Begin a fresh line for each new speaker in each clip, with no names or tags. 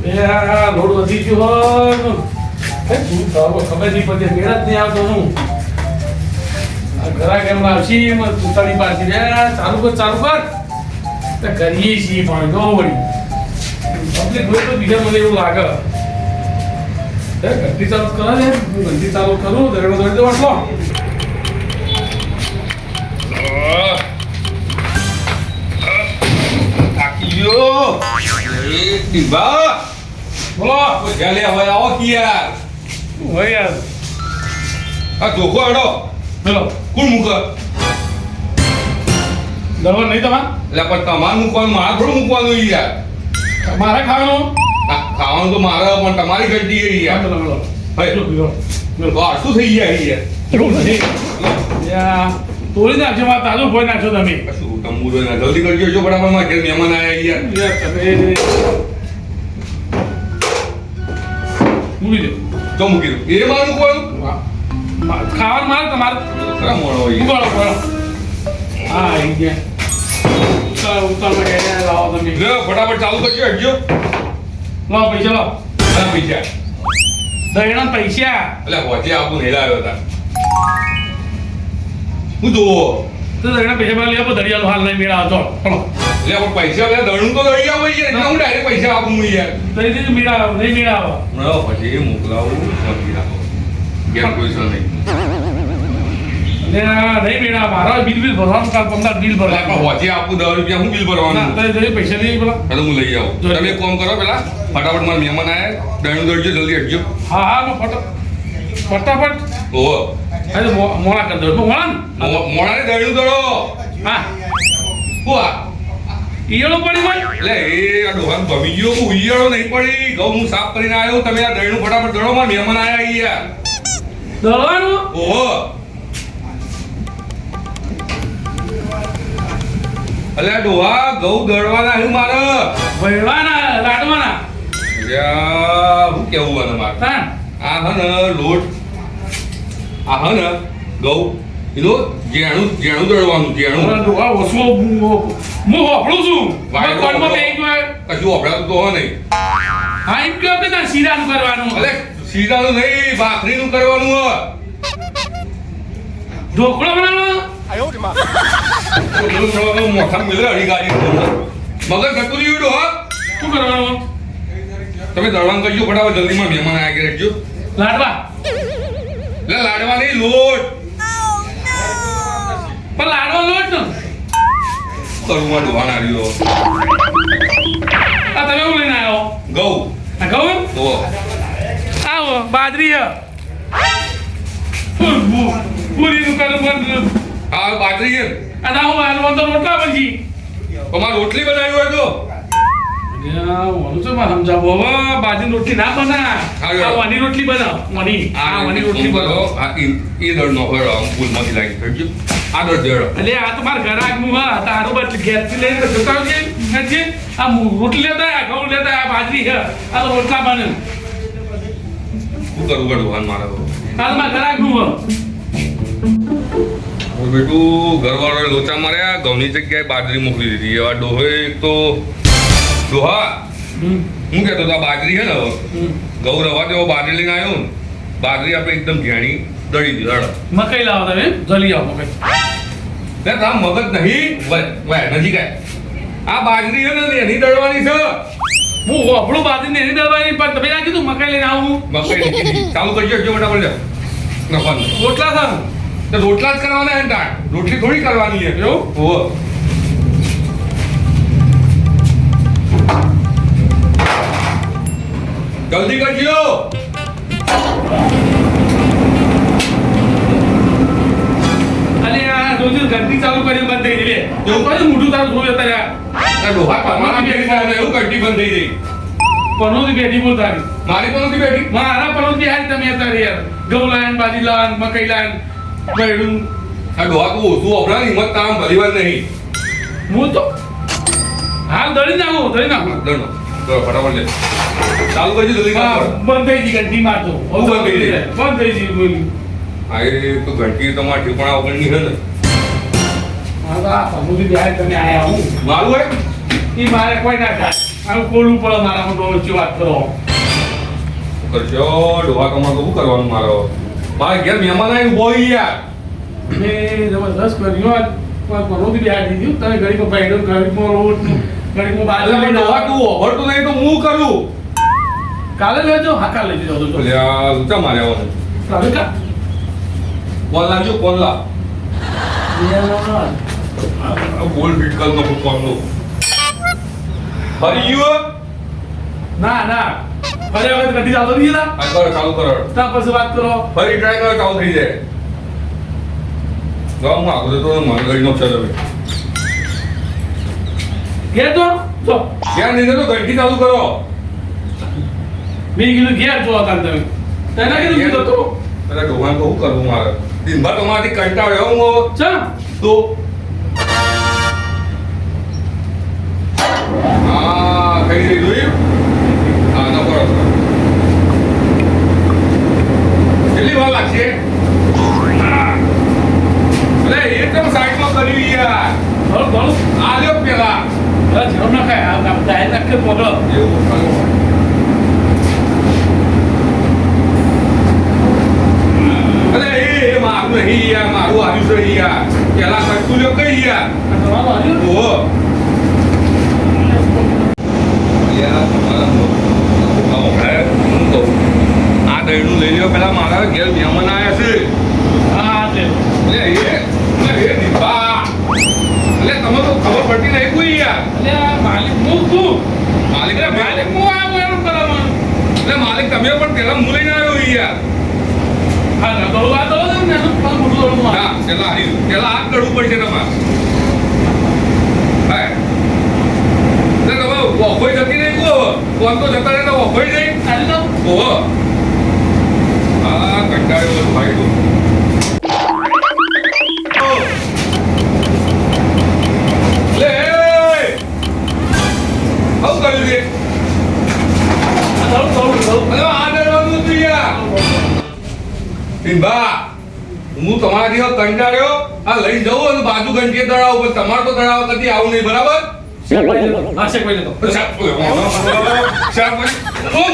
આ લોડ વધી ગયો હોય શું થવા ખબર નહીં પડતી મેળ જ નહીં આવતો હું આ ઘરા કેમ આવશે ઉતાળી પાછી રે ચાલુ કર તો કરીએ છીએ પણ જો વળી પબ્લિક હોય તો બીજા મને એવું લાગે ઘંટી ચાલુ કરે ને હું ઘંટી ચાલુ કરું દરડો દોડી દો આટલો
થાકી ગયો એ ટીબા
બોલો
ચાલે હવે આવો કે યાર
શું હોય યાર
આ ધોકો આડો
ચલો
કોણ મૂકે
દરવા નહીં તમારે
એટલે પણ તમારે મૂકવાનું મારે થોડું મૂકવાનું યાર
મારે ખાવાનું
ખાવાનું તો મારે પણ તમારી ગંડી છે યાર
ચલો ચલો
ભાઈ તો શું થઈ ગયા યાર
તોડી નાખજો મારે તાજો ભોય નાખશો તમે
શું તંબુ જોઈને જલ્દી કરજો જો બરાબર માં ઘેર મહેમાન આયા યાર
તમે મૂકી દો
તો મૂકી દો એ મારું મૂકવાનું
ખાવાનું મારે તમારે
ખરા મોડો હોય
ઉગાડો હા આવી ગયા ઉતાર લાવો તમે
લે ફટાફટ ચાલુ કરજો હટજો
લાવો પૈસા લાવો
ના પૈસા
દહીણા પૈસા
એટલે હોજે આપું નહીં લાવ્યો હતા હું જોવો
તો દહીણા પૈસા માં લેવો દરિયાનો હાલ નહીં મેળા હતો ચલો
એટલે આપણે પૈસા લે દળું તો દળી આવો યાર એટલે હું ડાયરેક્ટ પૈસા આપું હું યાર
દઈ દીધું મેળા નહીં મેળા આવો
ના પછી મોકલાવું સમજી રાખો ઘેર કોઈ સર નહીં
ને નહીં મેળા મારા બિલ ભરવાનું કાલ 15 બિલ
એટલે
ભરવાનું
આપણે હોજે આપું 10 રૂપિયા હું બિલ ભરવાનું
તો પૈસા નહીં પેલા
ચાલો હું લઈ આવું તમે એક કામ કરો પેલા ફટાફટ મારા મહેમાન આયા દળું દળજો જલ્દી હટજો
હા હા ફટાફટ
ઓહો
અરે મોડા કરી દો મોડા
મોડાને દળું દળો
હા
હું આ
ઈયળો પડી ભાઈ
એટલે એ આ ડોહાન ભમી ગયો હું ઈયળો નહીં પડી ઘઉં હું સાફ કરીને આવ્યો તમે આ દળનું ફટાફટ દળો મારા મહેમાન આયા યાર
દળવાનું
ઓહો અલ્યા ડોહા ઘઉં દળવાના આવ્યું મારે
વળવાના લાડવાના
હું કેવું મને મારે
હા
આ હે ને લોટ આ હે ને ઘઉં એનો જેણું દળવાનું જેણું
ડોહા ઓછો હું વાપરું છું કોણમાં બેહી ગયો
કશું વપરાતું તો હો નહીં
હા એમ કહો કે તાર શીરાનું કરવાનું
અલે સીધાનું નહીં ભાખરીનું કરવાનું હે
ઢોકળો બનાવવાનો
મોટા મિલે અડી ગાડી મગર ગતું રહ્યું ડોહા
શું કરવાનું
તમે દળવાનું કરજો ફટાફટ જલ્દીમાં મહેમાન આવ્યા કે રહેજો
લાડવા
લે લાડવા નહીં લોટ
પણ લાડવા લોટ ને
કરુમાં ડોહાન આવ્યો
આ તમે હું લઈને આવ્યો
ઘઉં
આ કહું
તો
આવો બાજરી હે પૂરીનું કરું બંધ
આ બાજરી છે
અને આવું આલવા તો રોટલા પછી
તમારે રોટલી બનાવી હોય તો
ઓલું છે મારે સમજાવો હવે બાજરી રોટલી ના બના આ વાની રોટલી બનાવ વાની રોટલી બનાવો
એ દળ નો હોય ભૂલમાંથી લાગી કરજો આ દળ દેડો
એટલે આ તો મારા ઘર આગનું હા તારું બટ ઘેરથી લઈને જતા આવજે છે આ રોટલી લેતા આ ઘઉં લેતા આ બાજરી છે આ તો રોટલા બને
શું કરવું પડું હાલ મારે
આ તો મારા ઘર આગનું હા
બેટું ઘરવાળાએ લોચા માર્યા ઘઉંની જગ્યાએ બાજરી મોકલી દીધી એવા ડોહે એક તો ડોહા હું કહેતો હતો આ બાજરી છે ને હવે ઘઉં રવા દેવો બાજરી લઈને આવ્યો ને બાજરી આપણે એકદમ ઝાણી દળી દીધી હળ
મકાઈ લાવો તમે જલ્દી આવો મકાઈ
ને તાર મગજ નહીં વય નજીક આ બાજરી છે ને એની દળવાની છે
હું આપણું બાજરી ને એની દળવાની પણ તમે ના કીધું મકાઈ લઈને આવું
મકાઈ નીકળી ચાલુ કરજો જો ફટાફટ લે નફાનું
રોટલા થાનું
તો રોટલા જ કરવાના હે તાર રોટલી થોડી કરવાની છે
એવું
ઓહો જલ્દી કરજો
અરે આ રોજ ઘંટી ચાલુ કરી બંધ થઈ ગઈ એવું કહે મોઢું તારું જોયું અત્યારે
આ ડોહા પરમાના બેઠી થાય એવું ઘંટી બંધ થઈ ગઈ
પનોતી બેઠી બોલ તારી
મારી પણ નથી બેઠી
મારા પનોતી હારી તમે અત્યારે યાર ઘઉં લાયન બાજી લાયન મકાઈ લાયન બૈડું
આ ડોહા તો ઓછું વપરાય ને હિંમત તામ ભરી વાર નહીં
હું તો હાલ દળી નાખો
દંડો ફટાફટ લે ચાલુ કરજો જલ્દી
હા
કામ
બંધ થઈ ગઈ ઘંટી મારતો
બંધ થઈ ગઈ.
બંધ થઈ ગઈ બોલી
આ એ તો ઘંટી તમારા ઠેકાણા વગરની છે ને
હા તો આ પનોતી બેહારી તમે આયા હું
મારું હે
ઈ મારે કોઈ ના થાય આવું ખોલવું પડે મારામાં તો ઓછી વાત કરો
કરશો ડોહા કમા તો શું કરવાનું મારા ઘેર મહેમાન આવીને ઉભો હોય યાર
મેં જબરદસ્ત કર્યું આજ પરોથી બેહાડી દીધું તમે ઘડીમાં ભાઈડો ઘડીમાં રોટ ઘડીમાં
એટલે
બાજુ
ડોહા તું ઓભરતું નહીં તો હું કરું
કાલે લેજો હા કાલે લઈ જાઓ તો
અલ્યા ઊંચા માર્યા હોય
હવે કા
કોણ લાવજો કોણ લાવ બોલ બીટકલ નો કોણનો હરિયો
ના ના ફરી વખત કદી ચાલતો નહીં ના
આ કર ચાલુ કર
ત્યાં પછી વાત કરો
ફરી ટ્રાય કરો ચાલુ થઈ જાય તો હું આગળ તો માર ગાડી નો ચાલે
ઘેર તો જો
ક્યાં નહીં તો ઘંટી ચાલુ કરો
મેં કીધું ઘેર જો હતા તમે તને કીધું કીધું તું
અરે ડોહાન તો શું કરવું મારે દિનભર તમારાથી કંટાળ્યો હું
ચા
તો હા કઈ દઈ જોયું હા ના બરોબર કેટલી વાર લાગશે અરે એકદમ સાઈડમાં કર્યું યાર
ઘણું ઘણું
આ લ્યો પેલા
જમ ના ખાય આ ડાયર નાખે મોટો
એવું કર્યું અરે એ મારું નહીં યાર મારું આવ્યું છે યાર પેલા કરતું લ્યો કઈ યાર
તમારો આવ્યો
ઓહો યાર તમારા હું કહું આ દહીનું લઈ લ્યો પેલા મારા ઘેર મહેમાન આવ્યા છે
હા તે
એટલે એ દીપા એટલે તમે તો ખબર પડતી નહીં કોઈ યાર
એટલે આ માલિક હું છું
માલિક
એટલે માલિક હું આવું એનું કરાવવાનું
એટલે માલિક તમે પણ પેલા હું લઈને આવ્યો યાર
હા ના તો વાત તો ને એનું પણ મોટું થોડું
હા પેલા હાથ કરવું પડશે તમારે હા એટલે તમે વખોઈ જતી નહીં કહો કોણ તો જતા રહે તો વખોઈ જઈ
ચાલી જાઓ
ઓહો હા કંટાળ્યો બધું ભાઈ તું લે આવું કર્યું છે
થોડું થોડું થોડું
અરે આ ડરવાનું હતું યાર બિંબા હું તમારાથી હવે કંટાળ્યો આ લઈને જવું અને બાજુ ઘંટીએ તળાવ પણ તમારે તો તળાવ કદી આવું નહીં બરાબર
હા શેક ભાઈ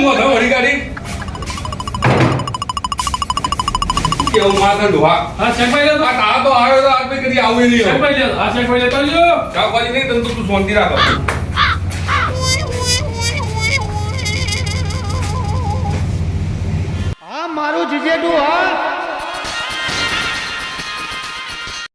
મોઢા વળી કાઢી કેવું માથા ડોહા
હા શેક ભાઈ
આ તારા તો આવ્યો તો આજ કદી આવું નહીં
શેક ભાઈ હા શેક ભાઈ લેતો લ્યો
શાકભાજી નહીં તને તો તું શાંતિ રાખો
આ મારું જીજેડું હા